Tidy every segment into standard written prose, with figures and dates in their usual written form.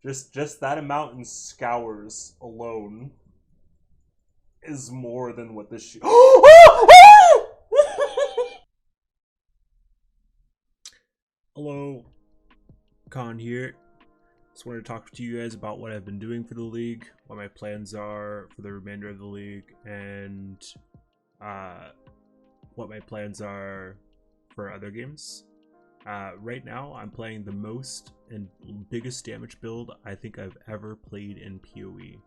Just that amount in scours alone is more than what this shield. Hello, Khan here. Just wanted to talk to you guys about what I've been doing for the league, what my plans are for the remainder of the league, and what my plans are for other games. Right now, I'm playing the most and biggest damage build I think I've ever played in PoE.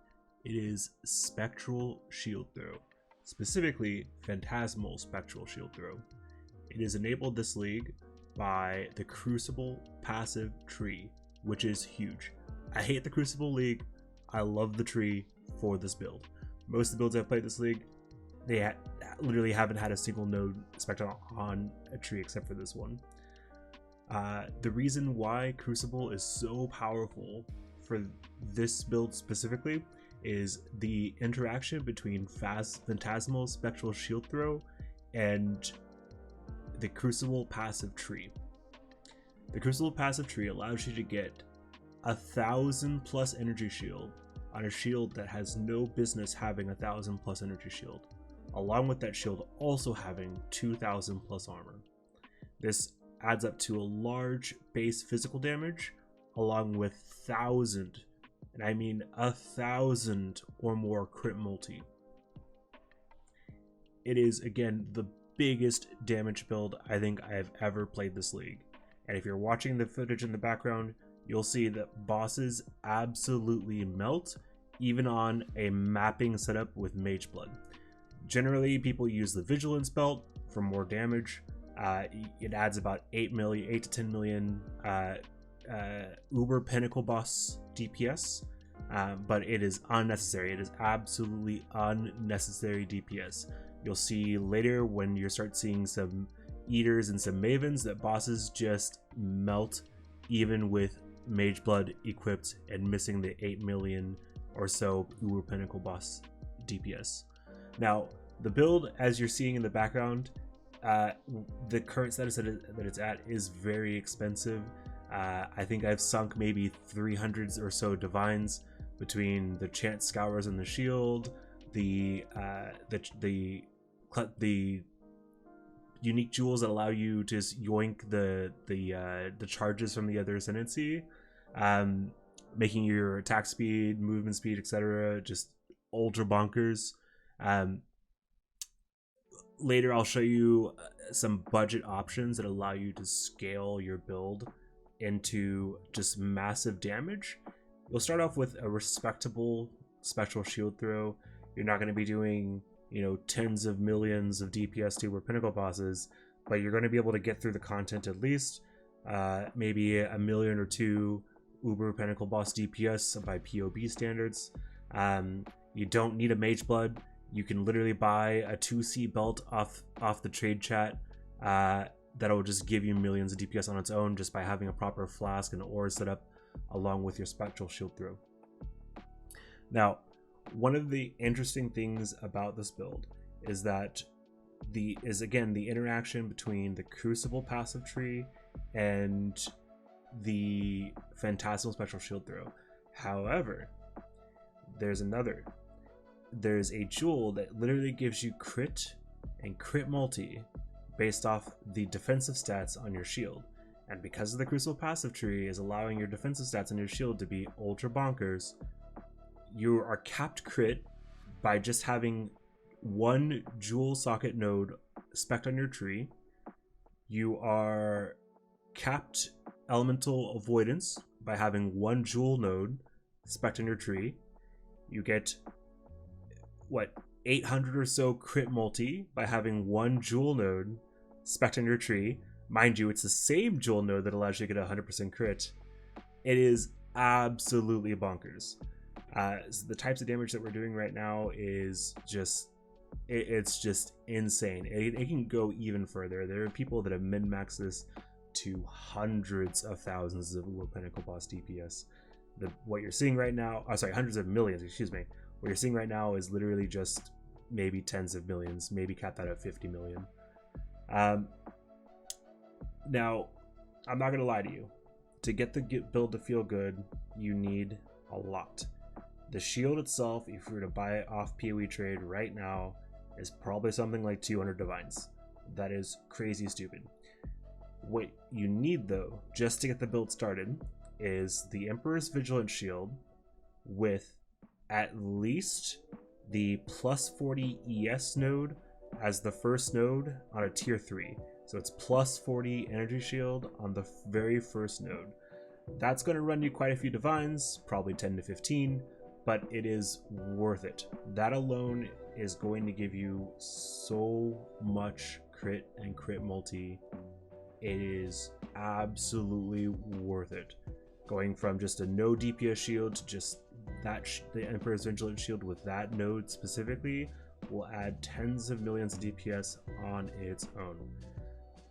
It is Spectral Shield Throw, specifically Phantasmal Spectral Shield Throw. It is enabled this league by the Crucible passive tree, which is huge. I hate the Crucible league. I love the tree for this build. Most of the builds I've played this league, they literally haven't had a single node Spectral on a tree except for this one. The reason why Crucible is so powerful for this build specifically is the interaction between Phantasmal Spectral Shield Throw and the Crucible passive tree. The Crucible passive tree allows you to get 1,000+ energy shield on a shield that has no business having 1,000+ energy shield, along with that shield also having 2,000+ armor. This adds up to a large base physical damage along with 1,000, and I mean 1,000 or more crit multi. It is again the biggest damage build I think I have ever played this league, and if you're watching the footage in the background, you'll see that bosses absolutely melt even on a mapping setup with Mage Blood. Generally, people use the Vigilance belt for more damage. It adds about 8 to 10 million Uber Pinnacle boss DPS, but it is unnecessary. It is absolutely unnecessary DPS. You'll see later when you start seeing some Eaters and some Mavens that bosses just melt even with Mage Blood equipped and missing the 8 million or so Uber Pinnacle boss DPS. Now, the build, as you're seeing in the background, the current status that it's at is very expensive. I think I've sunk maybe 300 or so divines between the chant scours and the shield, the unique jewels that allow you to just yoink the charges from the other ascendancy, making your attack speed, movement speed, etc. just ultra bonkers. Later I'll show you some budget options that allow you to scale your build into just massive damage. You'll start off with a respectable Spectral Shield Throw. You're not going to be doing, tens of millions of DPS to Pinnacle bosses, but you're going to be able to get through the content at least. Maybe 1 million or 2 Uber Pinnacle boss DPS by POB standards. You don't need a Mage Blood. You can literally buy a 2C belt off the trade chat that'll just give you millions of DPS on its own just by having a proper flask and ore set up along with your Spectral Shield Throw. Now, one of the interesting things about this build is that the interaction between the Crucible passive tree and the Phantasmal Spectral Shield Throw. However, there's a jewel that literally gives you crit and crit multi based off the defensive stats on your shield. And because of the Crucible passive tree is allowing your defensive stats on your shield to be ultra bonkers, you are capped crit by just having one jewel socket node spec'd on your tree. You are capped elemental avoidance by having one jewel node spec'd on your tree. You get 800 or so crit multi by having one jewel node spec'd on your tree. Mind you, it's the same jewel node that allows you to get 100% crit. It is absolutely bonkers. The types of damage that we're doing right now is just insane. It can go even further. There are people that have min-maxed this to hundreds of thousands of Uber Pinnacle boss DPS. What you're seeing right now, hundreds of millions, excuse me. What you're seeing right now is literally just maybe tens of millions, maybe capped out at 50 million. Now, I'm not gonna lie to you. to get the build to feel good, you need a lot. The shield itself, if you were to buy it off PoE trade right now, is probably something like 200 divines. That is crazy stupid. What you need though, just to get the build started, is the Emperor's Vigilant Shield with at least the plus 40 ES node as the first node on a tier 3. So it's plus 40 energy shield on the very first node. That's going to run you quite a few divines, probably 10 to 15, but it is worth it. That alone is going to give you so much crit and crit multi. It is absolutely worth it. Going from just a no DPS shield to just that the Emperor's Vigilant Shield with that node specifically will add tens of millions of DPS on its own.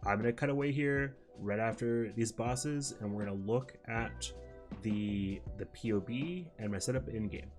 I'm going to cut away here right after these bosses, and we're going to look at the POB and my setup in game.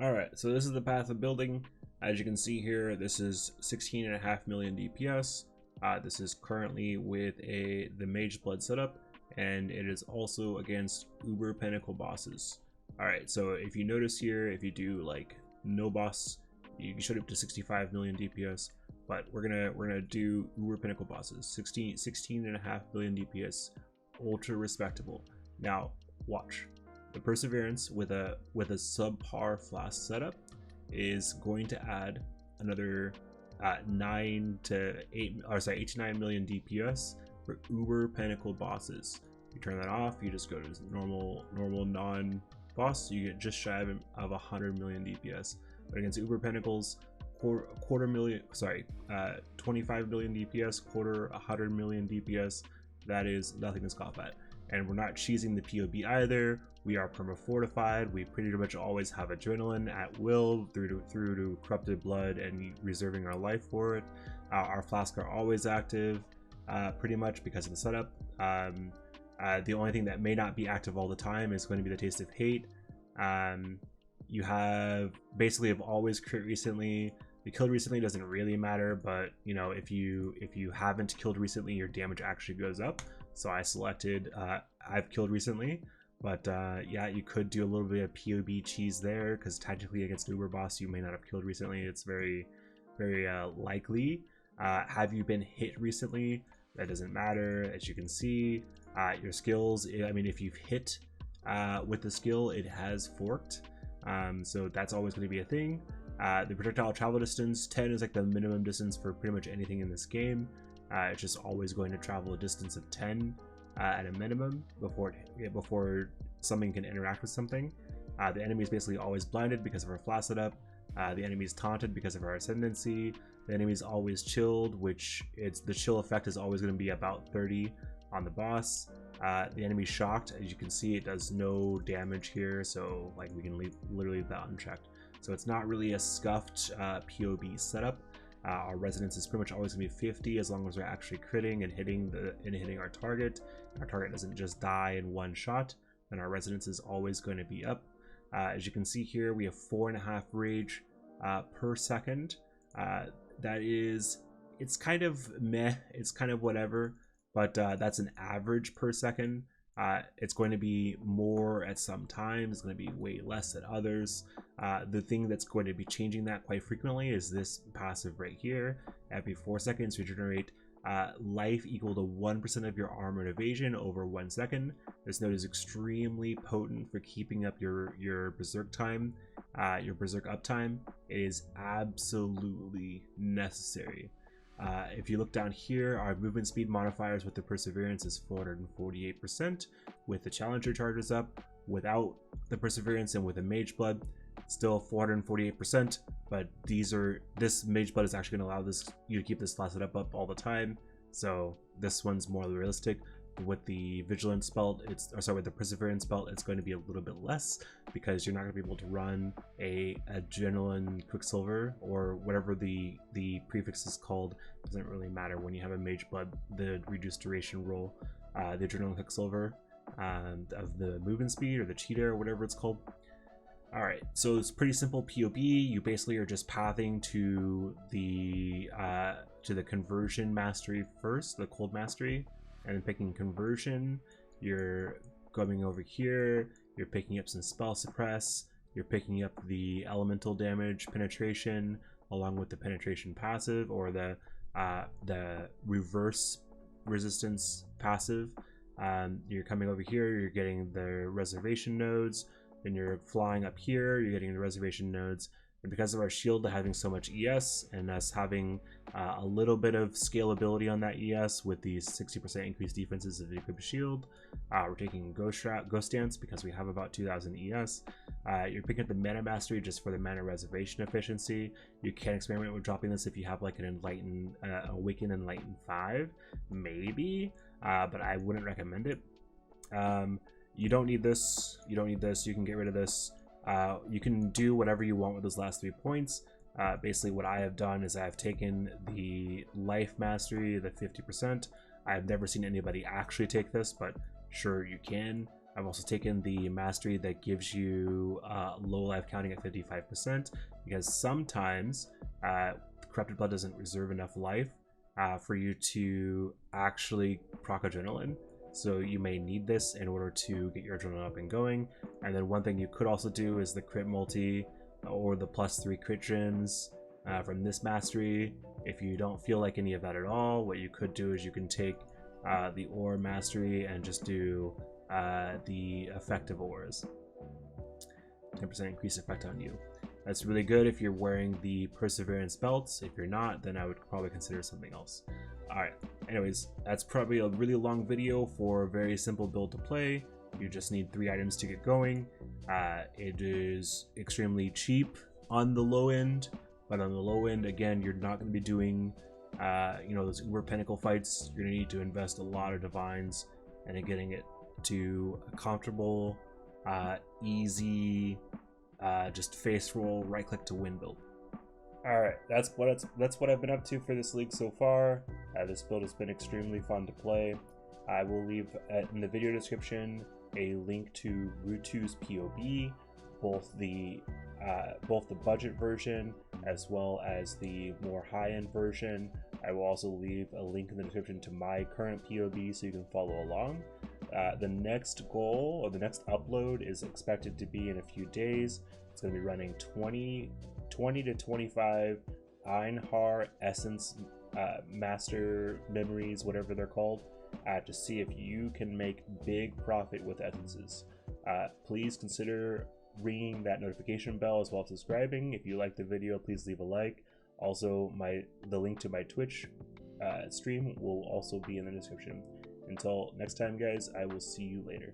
Alright, so this is the path of building. As you can see here, this is 16.5 million DPS. This is currently with the Mage Blood setup, and it is also against Uber Pinnacle bosses. Alright, so if you notice here, if you do like no boss, you can shoot up to 65 million DPS, but we're gonna do Uber Pinnacle bosses, 16.5 billion DPS, ultra respectable. Now, watch. The Perseverance with a subpar flask setup is going to add another 8 to 9 million DPS for Uber Pinnacle bosses. You turn that off, you just go to normal non-boss, so you get just shy of 100 million DPS. But against Uber Pinnacles, 25 million DPS, 100 million DPS, that is nothing to scoff at. And we're not cheesing the POB either. We are perma fortified. We pretty much always have adrenaline at will through to corrupted blood and reserving our life for it. Our flasks are always active, pretty much because of the setup. The only thing that may not be active all the time is going to be the Taste of Hate. You have basically have always crit recently. The killed recently doesn't really matter, but you know, if you haven't killed recently, your damage actually goes up. So I selected I've killed recently, but yeah, you could do a little bit of POB cheese there because technically against Uber boss you may not have killed recently. It's very likely. Have you been hit recently? That doesn't matter. As you can see, your skills, I mean, if you've hit with the skill, it has forked, so that's always going to be a thing. The projectile travel distance 10 is like the minimum distance for pretty much anything in this game. It's just always going to travel a distance of 10 at a minimum before something can interact with something. The enemy is basically always blinded because of our flash setup. The enemy is taunted because of our ascendancy. The enemy is always chilled, which the chill effect is always going to be about 30 on the boss. The enemy shocked, as you can see, it does no damage here, so like we can literally leave that unchecked. So it's not really a scuffed POB setup. Our resonance is pretty much always going to be 50 as long as we're actually critting and hitting our target. Our target doesn't just die in one shot, then our resonance is always going to be up. As you can see here, we have 4.5 rage per second. It's kind of meh, it's kind of whatever, but that's an average per second. It's going to be more at some times, it's going to be way less at others. The thing that's going to be changing that quite frequently is this passive right here. Every 4 seconds, regenerate life equal to 1% of your armor and evasion over 1 second. This node is extremely potent for keeping up your berserk time, your berserk uptime. It is absolutely necessary. If you look down here, our movement speed modifiers with the perseverance is 448%. With the challenger charges up, without the perseverance and with the mage blood, still 448%. But this mage blood is actually going to allow you to keep this flash setup up all the time. So this one's more realistic. With the vigilance belt, with the perseverance belt, it's going to be a little bit less because you're not going to be able to run a adrenaline quicksilver or whatever the prefix is called. It doesn't really matter. When you have a mage blood, the reduced duration roll, the adrenaline quicksilver of the movement speed or the cheetah or whatever it's called. All right, so it's pretty simple POB. You basically are just pathing to the conversion mastery first, the cold mastery, and then picking conversion. You're going over here, you're picking up some spell suppress, you're picking up the elemental damage penetration along with the penetration passive or the reverse resistance passive. You're coming over here, you're getting the reservation nodes, then you're flying up here, you're getting the reservation nodes. And because of our shield having so much ES and us having a little bit of scalability on that ES with these 60% increased defenses of the equipped shield, we're taking Ghost Dance because we have about 2000 ES. You're picking up the mana mastery just for the mana reservation efficiency. You can experiment with dropping this if you have like an Awaken Enlighten 5, maybe, but I wouldn't recommend it. You don't need this. You don't need this. You can get rid of this. You can do whatever you want with those last 3 points. Basically what I have done is I've taken the life mastery, the 50%. I've never seen anybody actually take this, but sure you can. I've also taken the mastery that gives you low life counting at 55%, because sometimes Corrupted Blood doesn't reserve enough life for you to actually proc adrenaline. So you may need this in order to get your adrenaline up and going. And then one thing you could also do is the crit multi or the +3 crit gens from this mastery. If you don't feel like any of that at all, what you could do is you can take the ore mastery and just do the effective ores. 10% increased effect on you. That's really good if you're wearing the perseverance belts. If you're not, then I would probably consider something else. Alright, anyways, that's probably a really long video for a very simple build to play. You just need 3 items to get going. It is extremely cheap on the low end, but on the low end, again, you're not going to be doing those uber pinnacle fights. You're going to need to invest a lot of divines and in getting it to a comfortable, easy, just face roll, right click to win build. Alright, that's what I've been up to for this league so far. This build has been extremely fun to play. I will leave in the video description a link to Rutu's POB, both the budget version as well as the more high-end version. I will also leave a link in the description to my current POB so you can follow along. The next goal, or the next upload, is expected to be in a few days. It's going to be running 20 to 25 Einhar Essence Master Memories, whatever they're called, to see if you can make big profit with essences. Please consider ringing that notification bell as well as subscribing. If you like the video, please leave a like. Also, the link to my Twitch stream will also be in the description. Until next time, guys, I will see you later.